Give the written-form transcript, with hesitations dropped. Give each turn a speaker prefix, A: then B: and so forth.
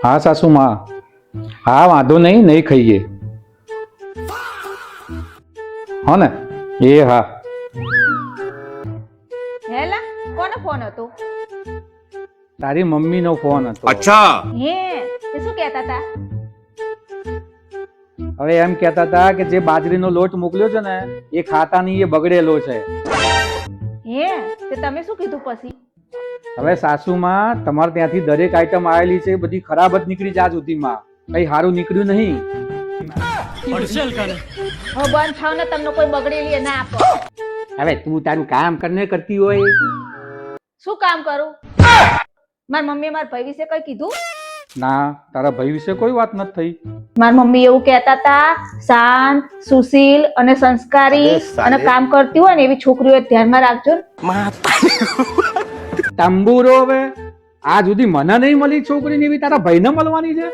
A: હા સાસુમાં, હા વાંધો નહીં, નહીં ખાઈએ હો ને. એ હા.
B: હેલા કોનો ફોન હતો?
A: તારી મમ્મીનો ફોન હતો.
C: अच्छा
B: હે તે શું કહેતા હતા?
A: હવે એમ કહેતા હતા કે જે બાજરીનો લોટ મોકલ્યો છે ને એ ખાતા નહીં, એ બગડેલો છે.
B: હે તે તમે શું કીધું પછી?
A: હવે સાસુમાં તમારે ત્યાંથી દરેક આઈટમ આવેલી છે બધી ખરાબ જ નીકળી છે આજ સુધીમાં, કઈ સારું નીકળ્યું નહીં.
B: હવે બંધ થાવ ને, તમને કોઈ બગડેલી ના આપો.
A: હવે તું તારું કામ કરને કરતી હોય.
B: શું કામ કરું? મારી મમ્મીએ મારા ભાઈ વિશે કઈ કીધું?
A: ના, તારા ભાઈ વિશે કોઈ વાત નથી થઈ.
B: મારી મમ્મી એવું કહેતા હતા, શાંત, સુશીલ અને સંસ્કારી અને કામ કરતી હોય ને એવી છોકરીઓ ધ્યાનમાં રાખજો.
A: તંબુરો, હવે આ સુધી મને નહીં મળી છોકરી ને એવી તારા ભાઈને મળવાની છે.